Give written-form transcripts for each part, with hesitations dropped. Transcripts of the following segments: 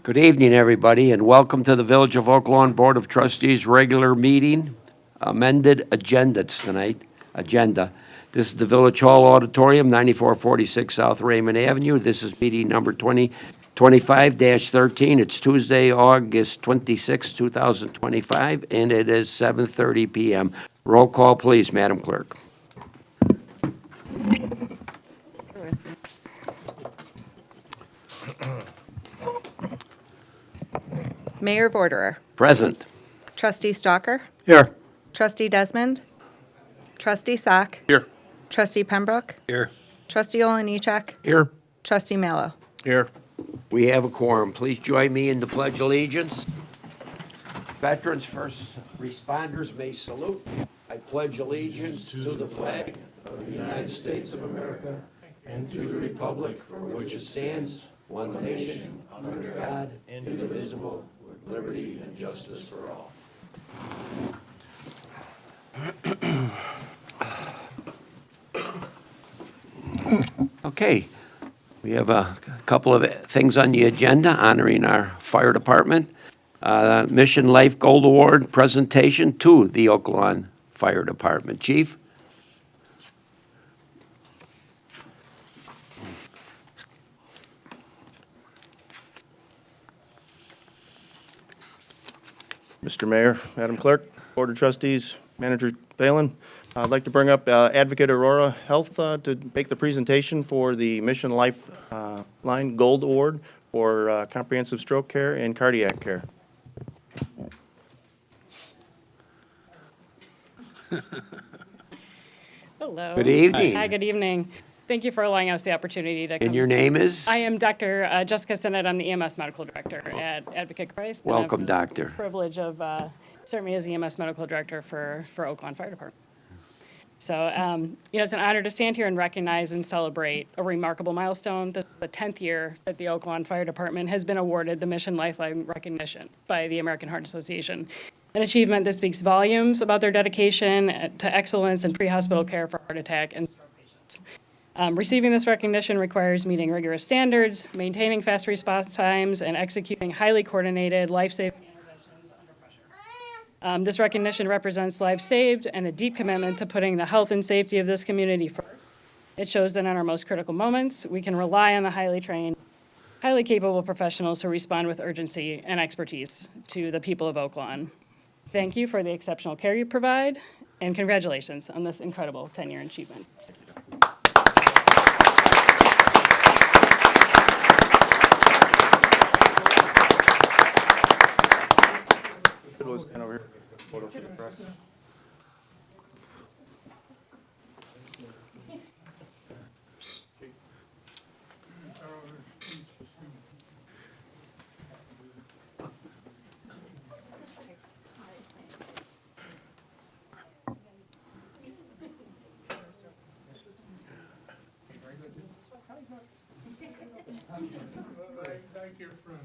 Good evening, everybody, and welcome to the Village of Oak Lawn Board of Trustees regular meeting. Amended agenda tonight. This is the Village Hall Auditorium, 9446 South Raymond Avenue. This is meeting number 2025-13. It's Tuesday, August 26, 2025, and it is 7:30 p.m. Roll call, please, Madam Clerk. Mayor Vorderer. Present. Trustee Stalker. Here. Trustee Desmond. Trustee Sock. Here. Trustee Pembroke. Here. Trustee Olenichek. Here. Trustee Mallow. Here. We have a quorum. Please join me in the Pledge of Allegiance. Veterans first responders may salute. I pledge allegiance to the flag of the United States of America and to the republic for which it stands, one nation, under God, indivisible, with liberty and justice for all. Okay, we have a couple of things on the agenda honoring our fire department. Mission Life Gold Award presentation to the Oak Lawn Fire Department. Chief? Mr. Mayor, Madam Clerk, Board of Trustees, Manager Phelan, I'd like to bring up Advocate Aurora Health to make the presentation for the Mission Life Line Gold Award for comprehensive stroke care and cardiac care. Hello. Good evening. Hi, good evening. Thank you for allowing us the opportunity to come. And your name is? I am Dr. Jessica Sinnott. I'm the EMS Medical Director at Advocate Christ. and I have Welcome, the Doctor. Privilege of serving as the EMS Medical Director for Oak Lawn Fire Department. So, it's an honor to stand here and recognize and celebrate a remarkable milestone. This is the 10th year that the Oak Lawn Fire Department has been awarded the Mission Lifeline recognition by the American Heart Association. An achievement that speaks volumes about their dedication to excellence in pre-hospital care for heart attack and stroke patients. Receiving this recognition requires meeting rigorous standards, maintaining fast response times, and executing highly coordinated, life-saving interventions under pressure. This recognition represents lives saved and a deep commitment to putting the health and safety of this community first. It shows that in our most critical moments, we can rely on the highly trained, highly capable professionals who respond with urgency and expertise to the people of Oak Lawn. Thank you for the exceptional care you provide, and congratulations on this incredible 10-year achievement. Thank you, friends.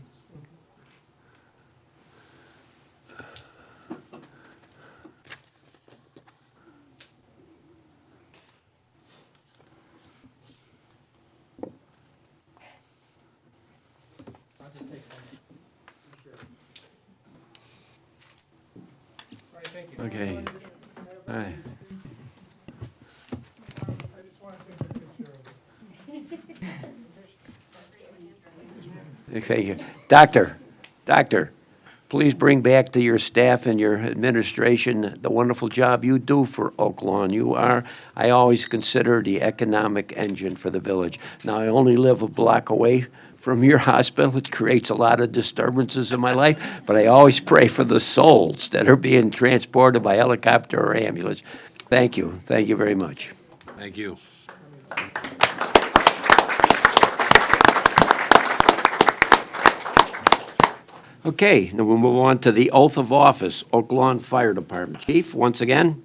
Okay. All right. I just want to take a picture of it. Thank you. Doctor, please bring back to your staff and your administration the wonderful job you do for Oak Lawn. You are, I always consider, the economic engine for the village. Now, I only live a block away from your hospital. It creates a lot of disturbances in my life, but I always pray for the souls that are being transported by helicopter or ambulance. Thank you. Thank you very much. Thank you. Okay, then we'll move on to the oath of office, Oak Lawn Fire Department. Chief, once again.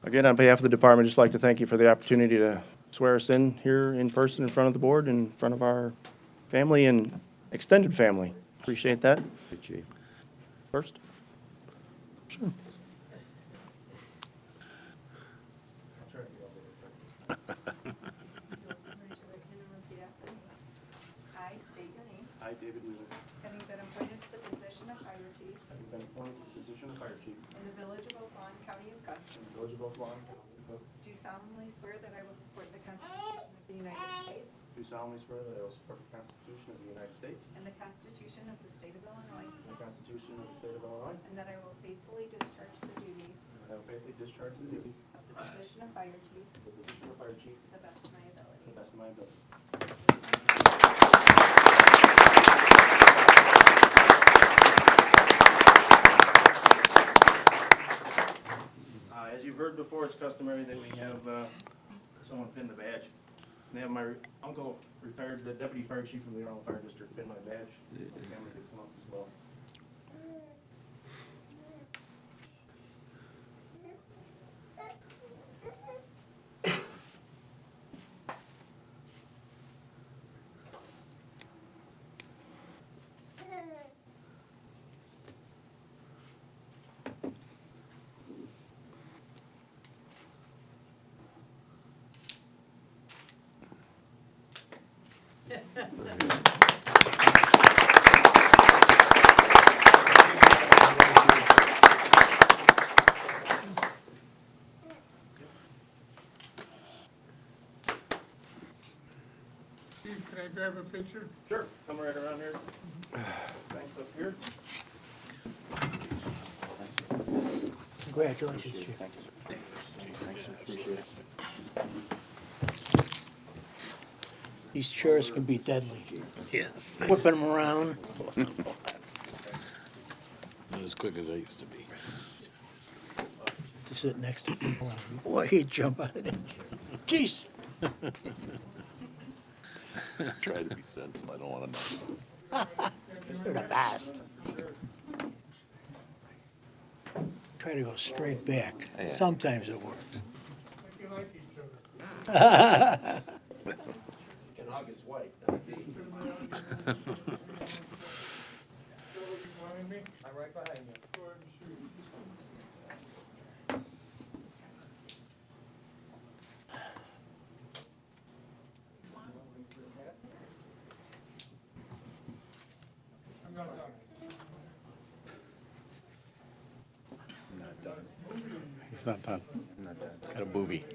Again, on behalf of the department, I'd just like to thank you for the opportunity to swear us in here in person in front of the board, in front of our family and extended family. Appreciate that. Chief. First? Sure. Village of Oak Lawn, do solemnly swear that I will support the Constitution of the United States do solemnly swear that I will support the Constitution of the United States and the Constitution of the State of Illinois, and the Constitution of the State of Illinois, and that I will faithfully discharge the duties and I will faithfully discharge the duties of the position of fire chief of the position of fire chief to the best of my ability. to the best of my ability. As you've heard before, it's customary that we have someone pin the badge. And I have my uncle, retired the deputy fire chief from the Arnold Fire District, pin my badge. My family could come up as well. Steve, can I grab a picture? Sure, come right around here. Thanks up here. Congratulations, Chief. Thank you, sir. Thanks, sir. Appreciate it. These chairs can be deadly. Yes. Whipping them around. Not as quick as I used to be. To sit next to people. Boy, he'd jump out of that chair. Jeez. Try to be sensible, I don't wanna know. You're the best. Try to go straight back. Yeah. Sometimes it works. Like you like each other. Can hug his wife. Still behind me? I'm right behind you. Go ahead and shoot. I'm not done. Not done. He's not done. Not done. It's got a booby.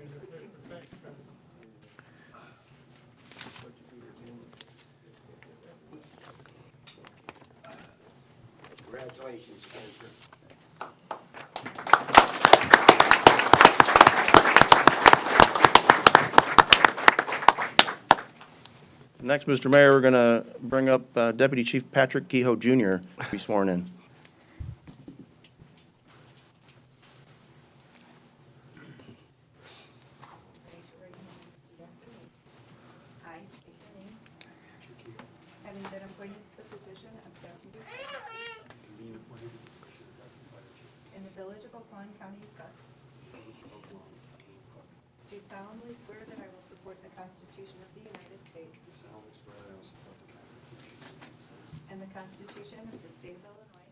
Congratulations, Spencer. Next, Mr. Mayor, we're going to bring up Deputy Chief Patrick Kehoe Jr. to be sworn in. Raise your right hand and repeat after me. I state your name. Having been appointed to the position of deputy fire chief in the village of Oak Lawn, County of Cook, do solemnly swear that I will support the Constitution of the United States and the Constitution of the State of Illinois,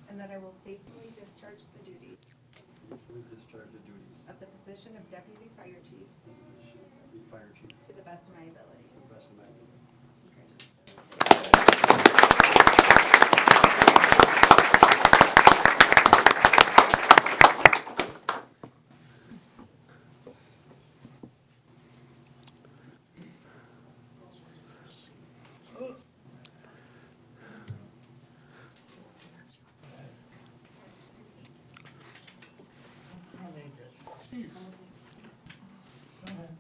and that I will faithfully discharge the duties of the position of deputy fire chief to the best of my ability.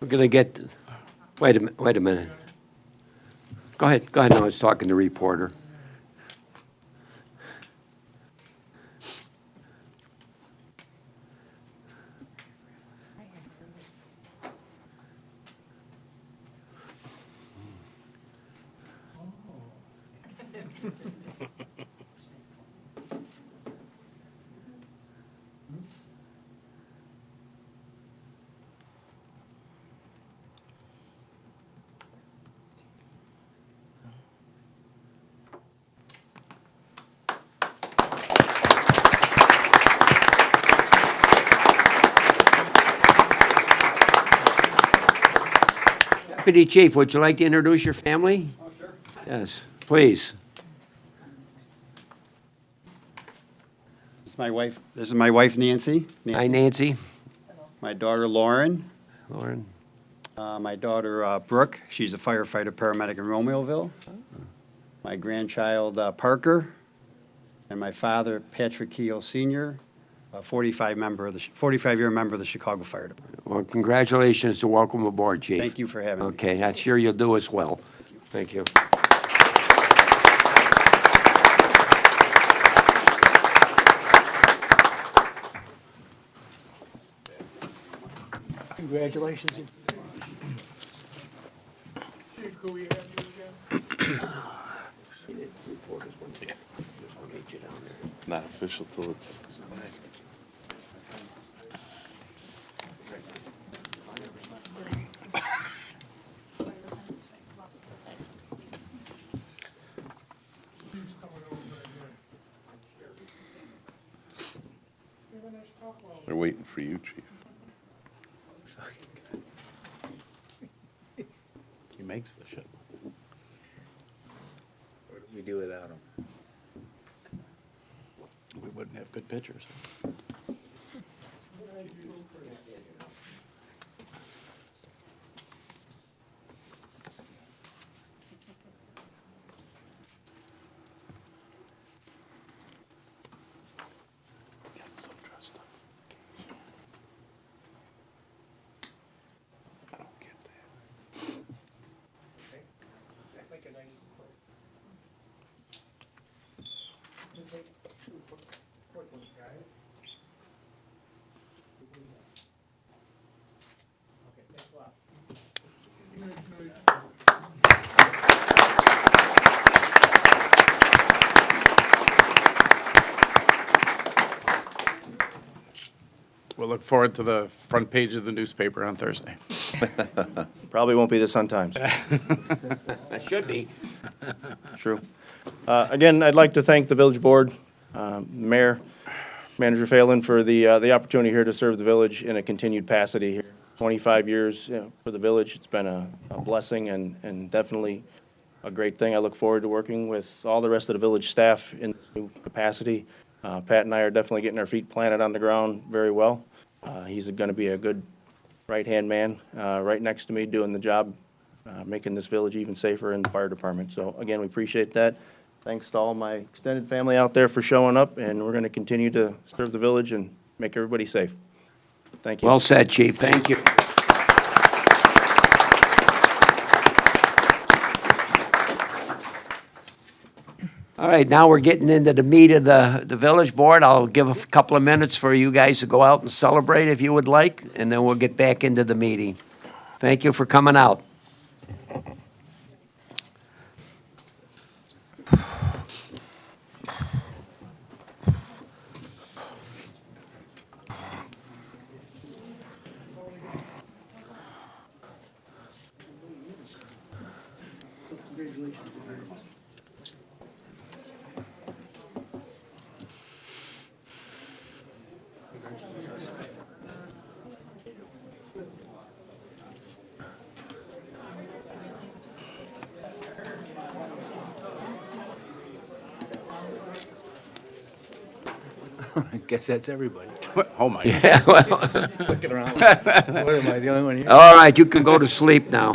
We're gonna get, wait a minute. Go ahead, no, I was talking to reporter. Deputy Chief, would you like to introduce your family? Oh, sure. Yes, please. This is my wife Nancy. Hi, Nancy. My daughter Lauren. Lauren. My daughter Brooke. She's a firefighter paramedic in Romeoville. My grandchild Parker. And my father Patrick Keogh Sr., a 45-year member of the Chicago Fire Department. Well, congratulations to welcome aboard, Chief. Thank you for having me. Okay, I'm sure you'll do as well. Thank you. Congratulations. Chief, could we have you again? Not official till it's. Chief's coming over again. They're waiting for you, Chief. He makes the ship. What do we do without him? We wouldn't have good pictures. I don't get that. Make a nice quick one, guys. Okay, thanks a lot. We'll look forward to the front page of the newspaper on Thursday. Probably won't be the Sun Times. It should be. True. Again, I'd like to thank the village board, mayor, Manager Phelan, for the opportunity here to serve the village in a continued capacity here. 25 years, for the village. It's been a blessing and definitely a great thing. I look forward to working with all the rest of the village staff in this new capacity. Pat and I are definitely getting our feet planted on the ground very well. He's going to be a good right-hand man, right next to me, doing the job, making this village even safer in the fire department. So again, we appreciate that. Thanks to all my extended family out there for showing up, and we're going to continue to serve the village and make everybody safe. Thank you. Well said, Chief. Thank you. All right, now we're getting into the meat of the village board. I'll give a couple of minutes for you guys to go out and celebrate if you would like, and then we'll get back into the meeting. Thank you for coming out. I guess that's everybody. Oh, my. Yeah, well, Looking around. What am I, the only one here? all right, you can go to sleep now.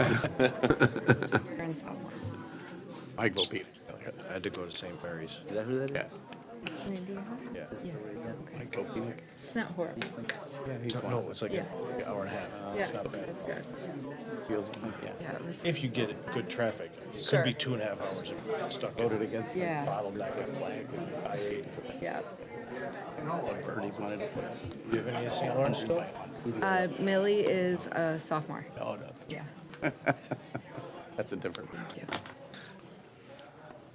Mike Bo Peter. I had to go to St. Mary's. Is that who that is? Yeah. Yeah. Mike Bo Peter. It's not horrible. No, it's like Yeah. an hour and a half. Yeah, It's not bad. it's good. Feels like, yeah. Yeah, it was, If you get it, good traffic. It Sure. could be 2.5 hours if you're stuck. Voted against the Yeah. bottleneck at Flag, I-8. yeah. What Birdies wanted to put up. Do you have any of St. Lawrence stuff? Millie is a sophomore. Oh, no. Yeah. That's a different. Thank you.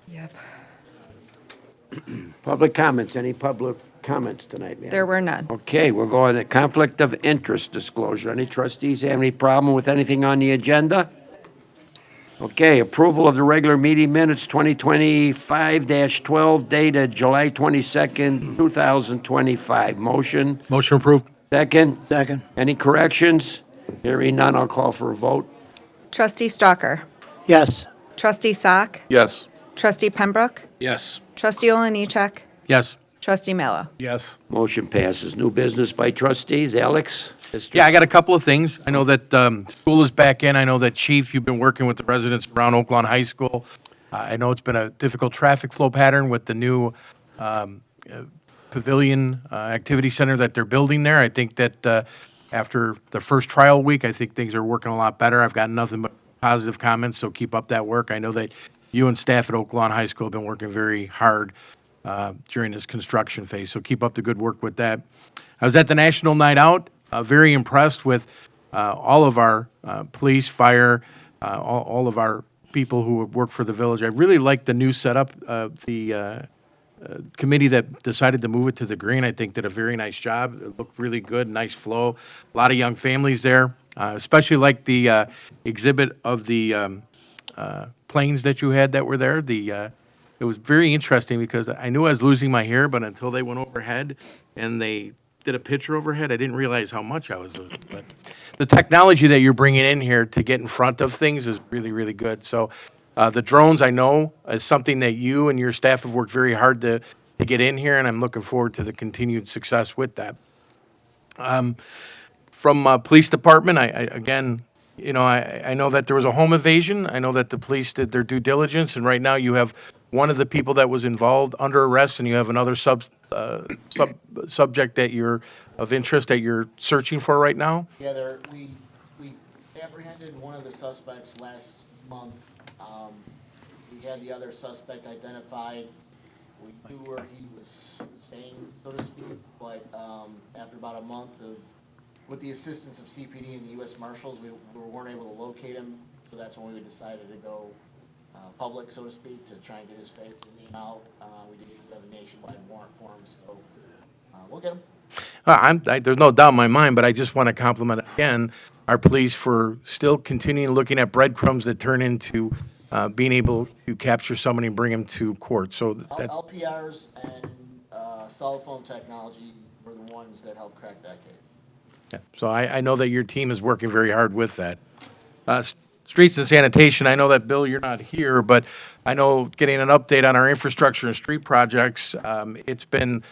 Yep. Public comments, any public comments tonight, ma'am? There were none. Okay, we're going to conflict of interest disclosure. Any trustees have any problem with anything on the agenda? Okay, approval of the regular meeting minutes 2025-12 dated July 22nd, 2025. Motion, Motion approved. second? Second. Any corrections? Hearing none, I'll call for a vote. Trustee Stalker. Yes. Trustee Sock. Yes. Trustee Pembroke. Yes. Trustee Oliniechek. Yes. Trustee Mello. Yes. Motion passes. New business by trustees. Alex? Mr. Yeah, I got a couple of things. I know that school is back in. I know that, Chief, you've been working with the residents around Oaklawn High School. I know it's been a difficult traffic flow pattern with the new pavilion activity center that they're building there. I think that after the first trial week, I think things are working a lot better. I've got nothing but positive comments, so keep up that work. I know that you and staff at Oaklawn High School have been working very hard during this construction phase, so keep up the good work with that. I was at the National Night Out, very impressed with all of our police, fire, all of our people who work for the village. I really like the new setup. The committee that decided to move it to the green, I think, did a very nice job. It looked really good, nice flow. A lot of young families there, especially like the exhibit of the planes that you had that were there. It was very interesting because I knew I was losing my hair, but until they went overhead and they did a picture overhead, I didn't realize how much I was losing. But the technology that you're bringing in here to get in front of things is really, really good. So the drones, I know, is something that you and your staff have worked very hard to get in here, and I'm looking forward to the continued success with that. From police department, I again, you know, I know that there was a home invasion. I know that the police did their due diligence, and right now you have one of the people that was involved under arrest, and you have another subject that you're of interest that you're searching for right now. Yeah, we apprehended one of the suspects last month. We had the other suspect identified. We knew where he was staying, so to speak, but after about a month with the assistance of CPD and the U.S. Marshals, we weren't able to locate him, so that's when we decided to go public, so to speak, to try and get his face and name out. We did have a nationwide warrant for him, so we'll get him. There's no doubt in my mind, but I just want to compliment again our police for still continuing looking at breadcrumbs that turn into being able to capture somebody and bring them to court. So that, LPRs and cell phone technology were the ones that helped crack that case. yeah. So I know that your team is working very hard with that. Streets and sanitation, I know that, Bill, you're not here, but I know getting an update on our infrastructure and street projects, it's been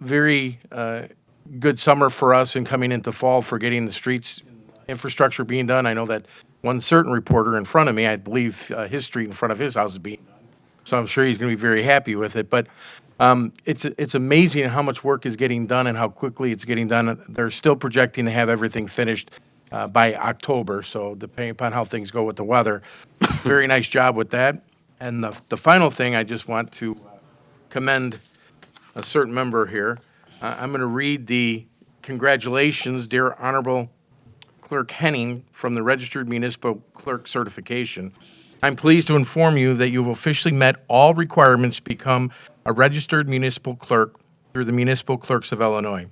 very good summer for us and coming into fall for getting the streets infrastructure being done. I know that one certain reporter in front of me, I believe his street in front of his house is being done. So I'm sure he's going to be very happy with it. But it's amazing how much work is getting done and how quickly it's getting done. They're still projecting to have everything finished by October, so depending upon how things go with the weather. Very nice job with that. And the final thing, I just want to commend a certain member here. I'm going to read the congratulations, dear Honorable Clerk Henning, from the Registered Municipal Clerk Certification. I'm pleased to inform you that you have officially met all requirements to become a registered municipal clerk through the Municipal Clerks of Illinois.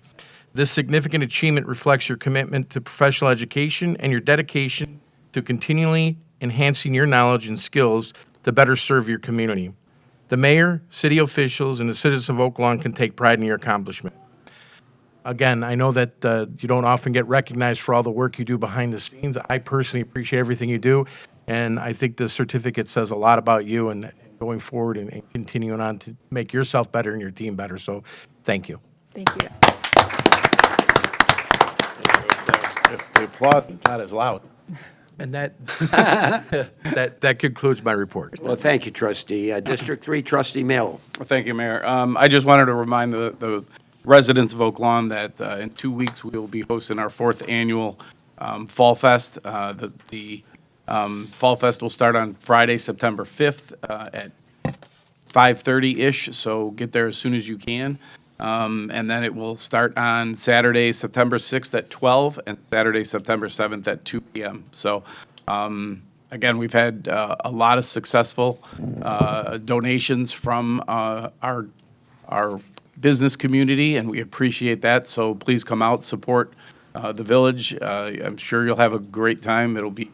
This significant achievement reflects your commitment to professional education and your dedication to continually enhancing your knowledge and skills to better serve your community. The mayor, city officials, and the citizens of Oaklawn can take pride in your accomplishment. Again, I know that you don't often get recognized for all the work you do behind the scenes. I personally appreciate everything you do, and I think the certificate says a lot about you and going forward and continuing on to make yourself better and your team better. So thank you. Thank you. The applause is not as loud. And that that concludes my report. Well, thank you, trustee. District 3, trustee Mello. Well, thank you, Mayor. I just wanted to remind the residents of Oaklawn that in 2 weeks, we will be hosting our 4th annual Fall Fest. The Fall Fest will start on Friday, September 5th at 5:30-ish, so get there as soon as you can. And then it will start on Saturday, September 6th at 12, and Saturday, September 7th at 2 p.m. So, again, we've had a lot of successful donations from our business community, and we appreciate that. So please come out, support the village. I'm sure you'll have a great time. It'll be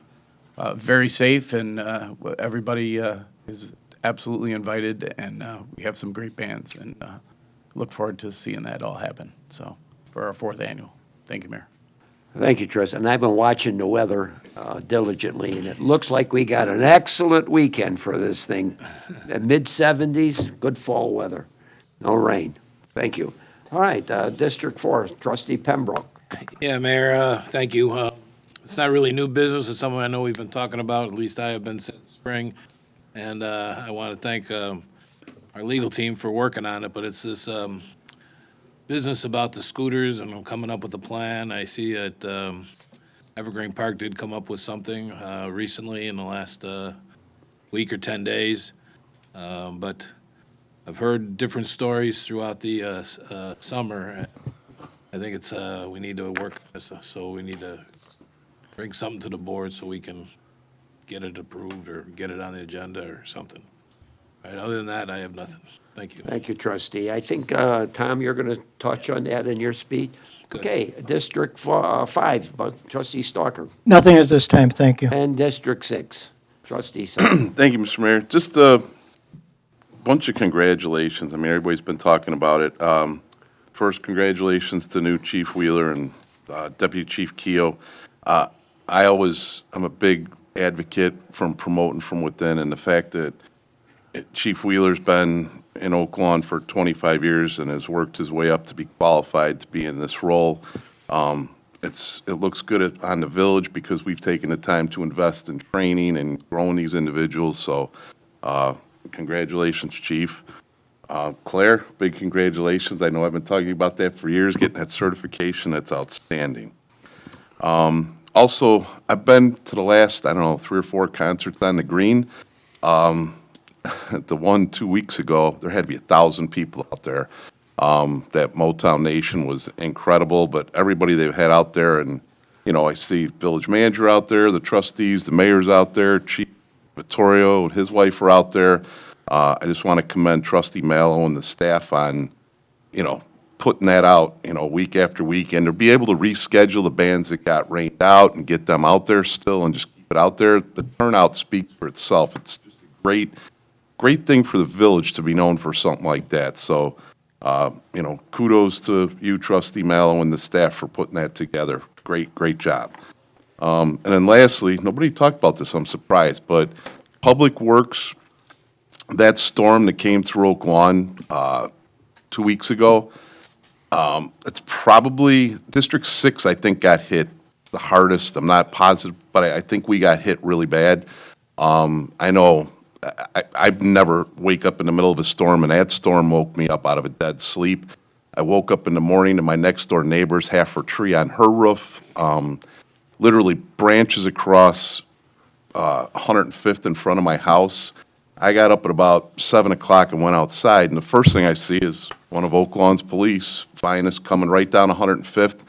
very safe, and everybody is absolutely invited, and we have some great bands, and look forward to seeing that all happen. So, for our 4th annual. Thank you, Mayor. Thank you, trustee. And I've been watching the weather diligently, and it looks like we got an excellent weekend for this thing. Mid-70s, good fall weather. No rain. Thank you. All right, District 4, Trustee Pembroke. Yeah, Mayor, thank you. It's not really new business. It's something I know we've been talking about, at least I have been since spring. And I want to thank our legal team for working on it, but it's this business about the scooters, and I'm coming up with a plan. I see that Evergreen Park did come up with something recently in the last week or 10 days. But I've heard different stories throughout the summer. I think it's, we need to work, on this, so we need to bring something to the board so we can get it approved or get it on the agenda or something. All right, other than that, I have nothing. Thank you. Thank you, trustee. I think, Tom, you're going to touch on that in your speech. Good. Okay, District 5, but trustee Stalker. Nothing at this time, thank you. And District 6, trustee Sutton. Thank you, Mr. Mayor. Just a bunch of congratulations. I mean, everybody's been talking about it. First, congratulations to new Chief Wheeler and Deputy Chief Keogh. I'm a big advocate from promoting from within, and the fact that Chief Wheeler's been in Oak Lawn for 25 years and has worked his way up to be qualified to be in this role. It looks good on the village because we've taken the time to invest in training and growing these individuals. So, congratulations, Chief. Claire, big congratulations. I know I've been talking about that for years, getting that certification. That's outstanding. Also, I've been to the last, 3 or 4 concerts on the green. The one 2 weeks ago, there had to be 1,000 people out there. That Motown Nation was incredible, but everybody they've had out there, and, I see village manager out there, the trustees, the mayor's out there, Chief Vittorio and his wife are out there. I just want to commend Trustee Mallow and the staff on, putting that out, week after week, and to be able to reschedule the bands that got rained out and get them out there still and just keep it out there. The turnout speaks for itself. It's just a great thing for the village to be known for something like that. So, kudos to you, Trustee Mallow, and the staff for putting that together. Great job. And then lastly, nobody talked about this, I'm surprised, but Public Works, that storm that came through Oak Lawn 2 weeks ago, it's probably, District 6, I think, got hit the hardest. I'm not positive, but I think we got hit really bad. I know I never wake up in the middle of a storm, and that storm woke me up out of a dead sleep. I woke up in the morning, and my next-door neighbor's half her tree on her roof, literally branches across 105th in front of my house. I got up at about 7 o'clock and went outside, and the first thing I see is one of Oak Lawn's police, finest, coming right down 105th,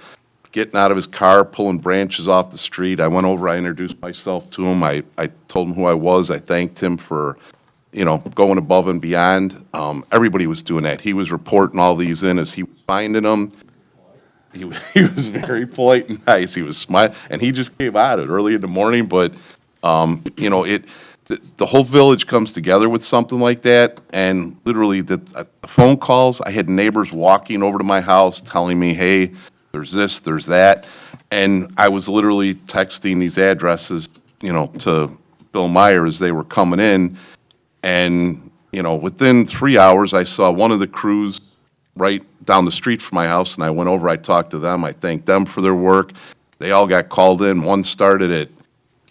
getting out of his car, pulling branches off the street. I went over, I introduced myself to him. I told him who I was. I thanked him for, going above and beyond. Everybody was doing that. He was reporting all these in as he was finding them. He was very polite and nice. He was smiling, and he just came out of it early in the morning, but, the whole village comes together with something like that, and literally the phone calls, I had neighbors walking over to my house telling me, hey, there's this, there's that, and I was literally texting these addresses, to Bill Meyer as they were coming in, and, within 3 hours, I saw one of the crews right down the street from my house, and I went over, I talked to them, I thanked them for their work. They all got called in. One started at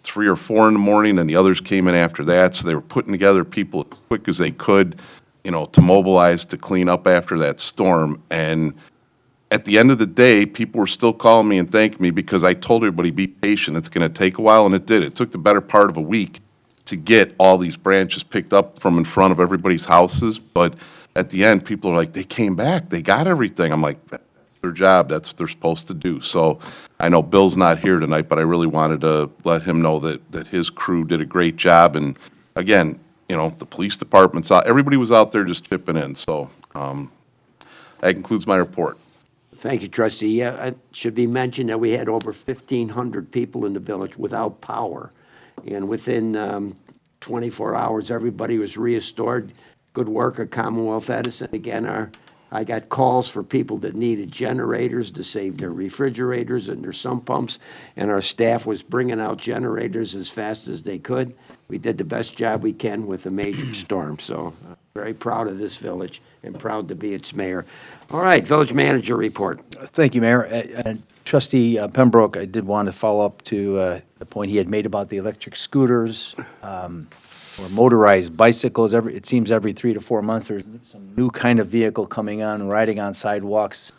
3 or 4 in the morning, and the others came in after that. So they were putting together people as quick as they could, to mobilize to clean up after that storm. And at the end of the day, people were still calling me and thanking me because I told everybody, be patient. It's going to take a while, and it did. It took the better part of a week to get all these branches picked up from in front of everybody's houses. But at the end, people are like, they came back. They got everything. I'm like, that's their job. That's what they're supposed to do. So I know Bill's not here tonight, but I really wanted to let him know that his crew did a great job. And again, the police department's out, everybody was out there just chipping in. So that concludes my report. Thank you, trustee. Yeah, it should be mentioned that we had over 1,500 people in the village without power. And within 24 hours, everybody was restored. Good work at Commonwealth Edison. Again, I got calls for people that needed generators to save their refrigerators and their sump pumps, and our staff was bringing out generators as fast as they could. We did the best job we can with a major storm, so very proud of this village and proud to be its mayor. All right, village manager report. Thank you, Mayor. Trustee Pembroke, I did want to follow up to the point he had made about the electric scooters or motorized bicycles. It seems every 3 to 4 months, there's some new kind of vehicle coming on, riding on sidewalks,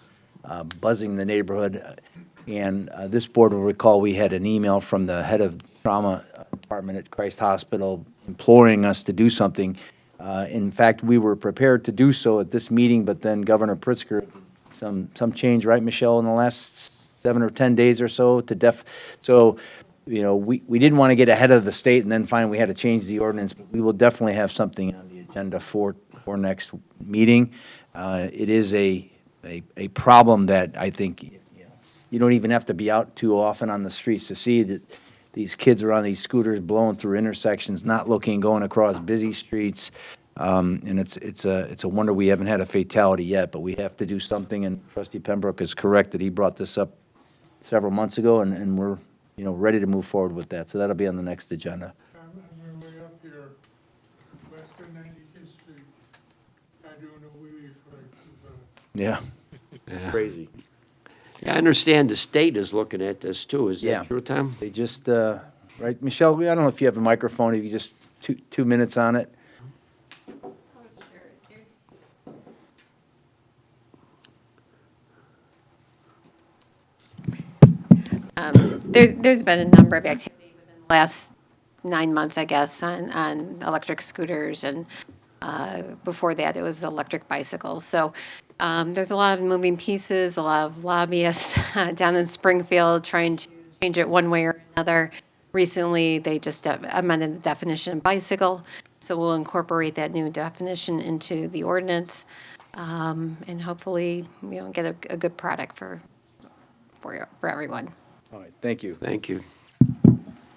buzzing the neighborhood. And this board will recall we had an email from the head of trauma department at Christ Hospital imploring us to do something. In fact, we were prepared to do so at this meeting, but then Governor Pritzker, some change, right, Michelle, in the last 7 or 10 days or so so, you know, we didn't want to get ahead of the state and then find we had to change the ordinance, but we will definitely have something on the agenda for next meeting. It is a problem that I think, you don't even have to be out too often on the streets to see that these kids are on these scooters blowing through intersections, not looking, going across busy streets. And it's a wonder we haven't had a fatality yet, but we have to do something. And Trustee Pembroke is correct that he brought this up several months ago, and we're, ready to move forward with that. So that'll be on the next agenda. I'm on my way up here, Western 95th Street, I'm doing a wheelie for like 2 Yeah. Crazy. Yeah, I understand the state is looking at this too. Is Yeah. that true, Tom? They just, right, Michelle, I don't know if you have a microphone, if you just, two minutes on it. There's been a number of activity within the last 9 months, I guess, on electric scooters, and before that, it was electric bicycles. So there's a lot of moving pieces, a lot of lobbyists down in Springfield trying to change it one way or another. Recently, they just amended the definition of bicycle, so we'll incorporate that new definition into the ordinance, and hopefully, get a good product for everyone. All right, thank you. Thank you.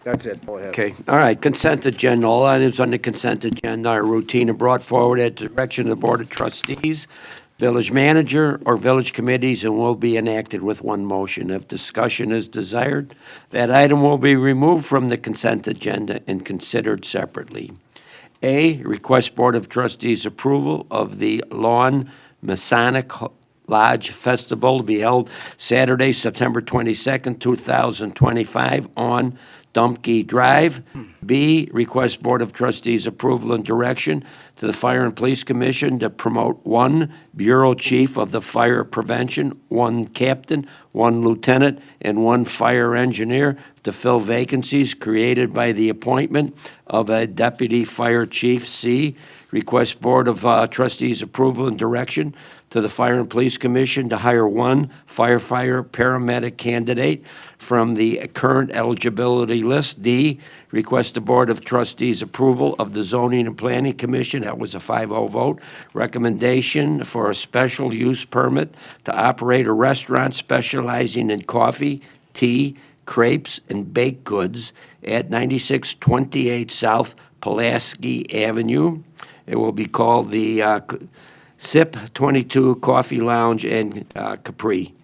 That's it. Go ahead. Okay, all right, consent agenda. All items on the consent agenda are routine and brought forward at the direction of the Board of Trustees, village manager, or village committees, and will be enacted with one motion. If discussion is desired, that item will be removed from the consent agenda and considered separately. A, request Board of Trustees approval of the Lawn Masonic Lodge Festival to be held Saturday, September 22nd, 2025 on Dumpke Drive. B, request Board of Trustees approval and direction to the Fire and Police Commission to promote 1 Bureau Chief of the Fire Prevention, 1 Captain, 1 Lieutenant, and 1 Fire Engineer to fill vacancies created by the appointment of a Deputy Fire Chief. C, request Board of Trustees approval and direction to the Fire and Police Commission to hire 1 firefighter paramedic candidate from the current eligibility list. D, request the Board of Trustees approval of the Zoning and Planning Commission, that was a 5-0 vote, recommendation for a special use permit to operate a restaurant specializing in coffee, tea, crepes, and baked goods at 9628 South Pulaski Avenue. It will be called the SIP 22 Coffee Lounge and Capri.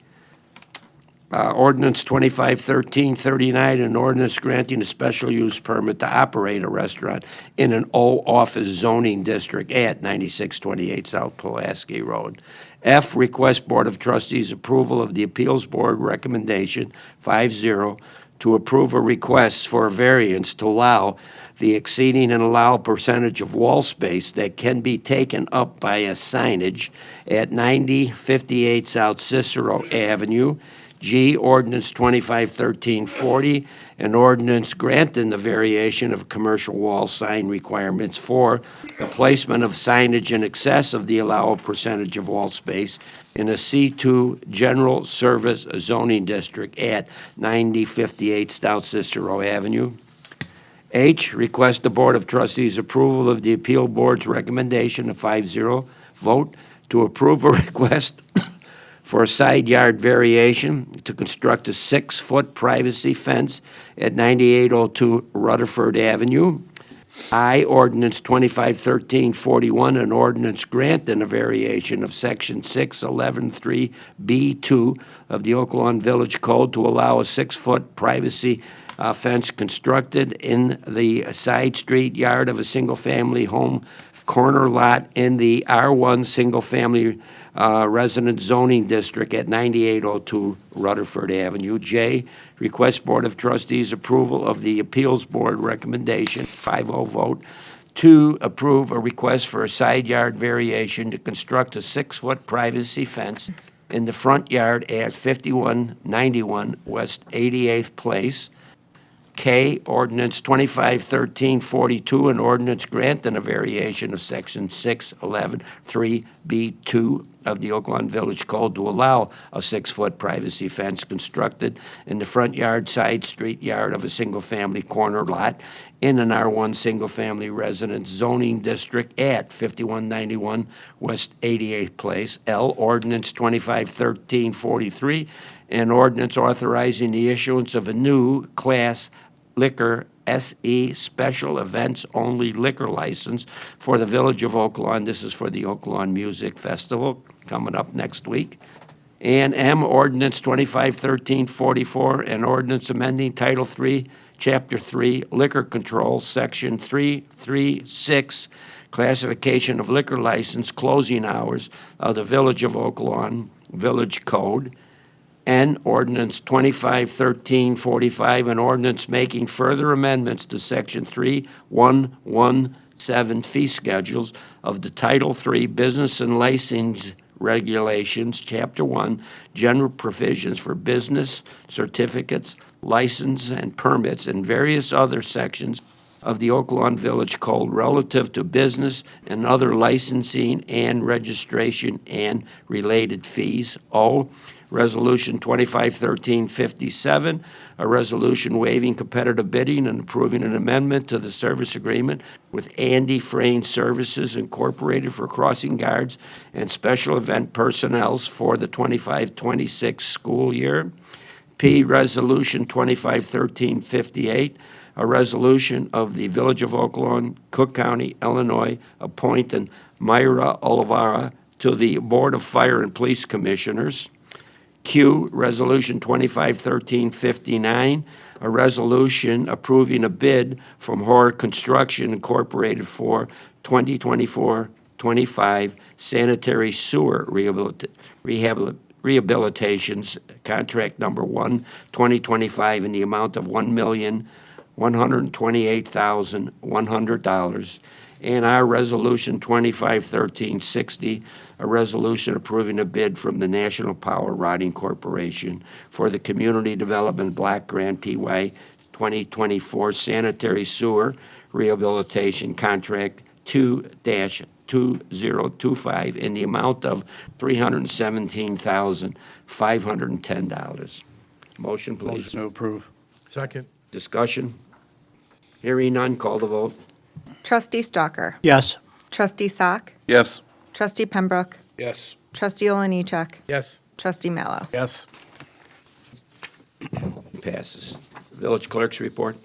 Ordinance 251339, an ordinance granting a special use permit to operate a restaurant in an O-office zoning district at 9628 South Pulaski Road. F, request Board of Trustees approval of the Appeals Board recommendation 5-0 to approve a request for a variance to allow the exceeding an allowed percentage of wall space that can be taken up by a signage at 9058 South Cicero Avenue. G, ordinance 251340, an ordinance granting the variation of commercial wall sign requirements for the placement of signage in excess of the allowed percentage of wall space in a C2 general service zoning district at 9058 South Cicero Avenue. H, request the Board of Trustees approval of the Appeal Board's recommendation, a 5-0 vote, to approve a request for a side yard variation to construct a 6-foot privacy fence at 9802 Rutherford Avenue. I, ordinance 251341, an ordinance granting a variation of section 6113B2 of the Oak Lawn Village Code to allow a 6-foot privacy fence constructed in the side street yard of a single-family home corner lot in the R1 Single Family Resident Zoning District at 9802 Rutherford Avenue. J, request Board of Trustees approval of the Appeals Board recommendation, 5-0 vote, to approve a request for a side yard variation to construct a 6-foot privacy fence in the front yard at 5191 West 88th Place. K, ordinance 251342, an ordinance granting a variation of section 611-3B2 of the Oak Lawn Village Code to allow a 6-foot privacy fence constructed in the front yard, side street yard of a single-family corner lot in an R1 single-family residence zoning district at 5191 West 88th Place. L, ordinance 251343, an ordinance authorizing the issuance of a new Class Liquor SE Special Events Only liquor license for the Village of Oak Lawn. This is for the Oak Lawn Music Festival coming up next week. And M, ordinance 251344, an ordinance amending Title 3, Chapter 3, Liquor Control, Section 336, classification of liquor license, closing hours of the Village of Oak Lawn Village Code. N, ordinance 251345, an ordinance making further amendments to section 3117 fee schedules of the Title III Business and License Regulations, Chapter 1, general provisions for business certificates, license, and permits, and various other sections of the Oak Lawn Village Code relative to business and other licensing and registration and related fees. O, Resolution 251357, a resolution waiving competitive bidding and approving an amendment to the service agreement with Andy Frayne Services Incorporated for crossing guards and special event personnel for the 25-26 school year. P, Resolution 251358, a resolution of the Village of Oak Lawn, Cook County, Illinois, appointing Myra Olivara to the Board of Fire and Police Commissioners. Q, Resolution 251359, a resolution approving a bid from Horror Construction Incorporated for 2024-25 sanitary sewer rehabilitations, contract number 1, 2025, in the amount of $1,128,100. And our Resolution 251360, a resolution approving a bid from the National Power Rotting Corporation for the Community Development Block Grant PY 2024 sanitary sewer rehabilitation contract 2-2025 in the amount of $317,510. Motion, please. Motion to approve. Second. Discussion? Hearing none, call the vote. Trustee Stalker. Yes. Trustee Sock. Yes. Trustee Pembroke. Yes. Trustee Oliniechek. Yes. Trustee Mallow. Yes. Passes. Village Clerk's report.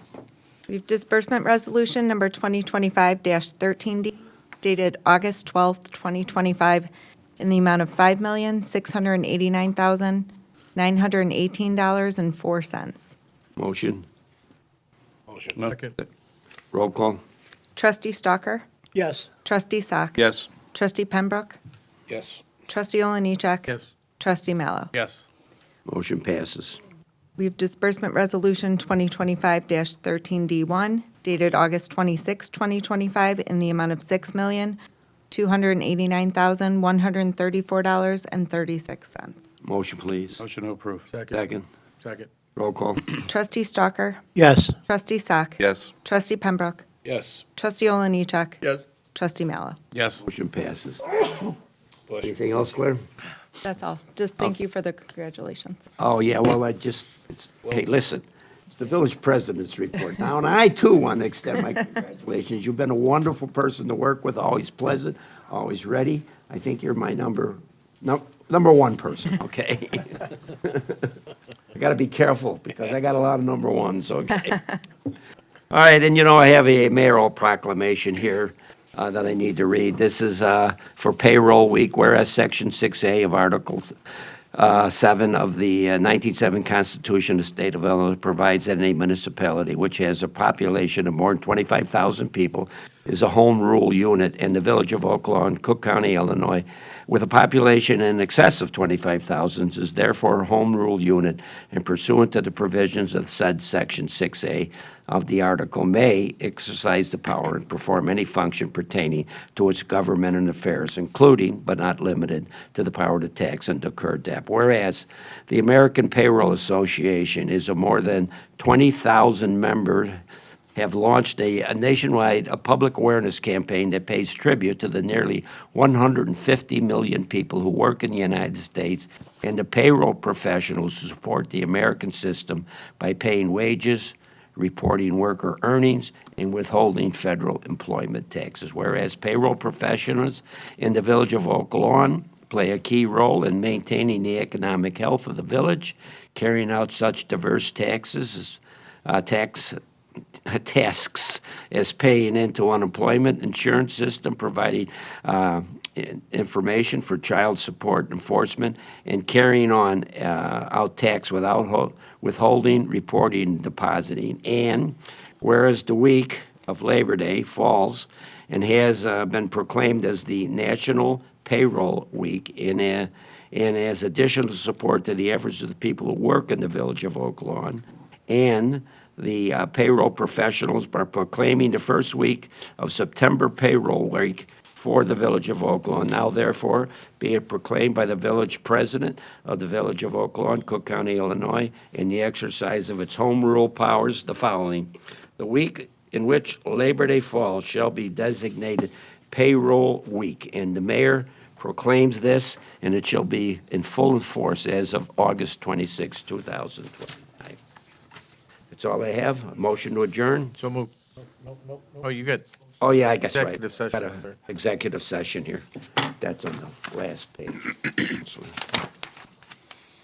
We have disbursement resolution number 2025-13D dated August 12th, 2025, in the amount of $5,689,918.04. Motion. Second. Roll call. Trustee Stalker. Yes. Trustee Sock. Yes. Trustee Pembroke. Yes. Trustee Oliniechek. Yes. Trustee Mallow. Yes. Motion passes. We have disbursement resolution 2025-13D1 dated August 26, 2025, in the amount of $6,289,134.36. Motion, please. Motion to approve. Second. Second. Roll call. Trustee Stalker. Yes. Trustee Sock. Yes. Trustee Pembroke. Yes. Trustee Oliniechek. Yes. Trustee Mallow. Yes. Motion passes. Anything else, Claire? That's all. Just thank you for the congratulations. Oh, yeah, well, hey, listen, it's the village president's report now, and I too want to extend my congratulations. You've been a wonderful person to work with, always pleasant, always ready. I think you're my number one person, okay? I got to be careful because I got a lot of number ones, okay? All right, and I have a mayoral proclamation here that I need to read. This is for payroll week, whereas Section 6A of Article 7 of the 1970 Constitution of the State of Illinois provides that any municipality which has a population of more than 25,000 people is a home rule unit in the village of Oak Lawn, Cook County, Illinois, with a population in excess of 25,000, is therefore a home rule unit and pursuant to the provisions of said Section 6A of the article may exercise the power and perform any function pertaining to its government and affairs, including but not limited to the power to tax and declare debt. Whereas the American Payroll Association is a more than 20,000 member have launched a nationwide public awareness campaign that pays tribute to the nearly 150 million people who work in the United States and the payroll professionals who support the American system by paying wages, reporting worker earnings, and withholding federal employment taxes. Whereas payroll professionals in the village of Oak Lawn play a key role in maintaining the economic health of the village, carrying out such diverse tasks as paying into unemployment insurance system, providing information for child support enforcement, and carrying on out tax without withholding, reporting, depositing. And whereas the week of Labor Day falls and has been proclaimed as the National Payroll Week, and as additional support to the efforts of the people who work in the village of Oak Lawn, and the payroll professionals by proclaiming the first week of September payroll week for the village of Oak Lawn. Now therefore be it proclaimed by the village president of the village of Oak Lawn, Cook County, Illinois, in the exercise of its home rule powers, the following. The week in which Labor Day falls shall be designated payroll week, and the mayor proclaims this, and it shall be in full force as of August 26, 2025. That's all I have. A motion to adjourn? So move. Oh, you got, Oh, yeah, I guess right. Executive session. Got a executive session here. That's on the last page.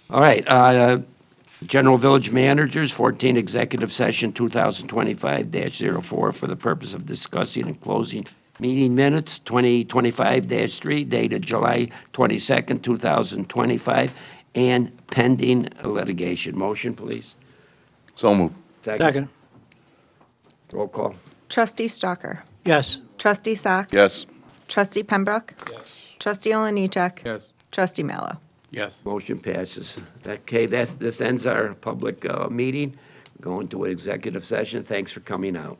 All right, General Village Managers, 14 Executive Session 2025-04 for the purpose of discussing and closing meeting minutes, 2025-3 dated July 22nd, 2025, and pending litigation. Motion, please. So moved. Second. Roll call. Trustee Stalker. Yes. Trustee Sock. Yes. Trustee Pembroke. Yes. Trustee Oliniechek. yes. Trustee Mallow. Yes. Motion passes. Okay, this ends our public meeting. Going to an executive session. Thanks for coming out.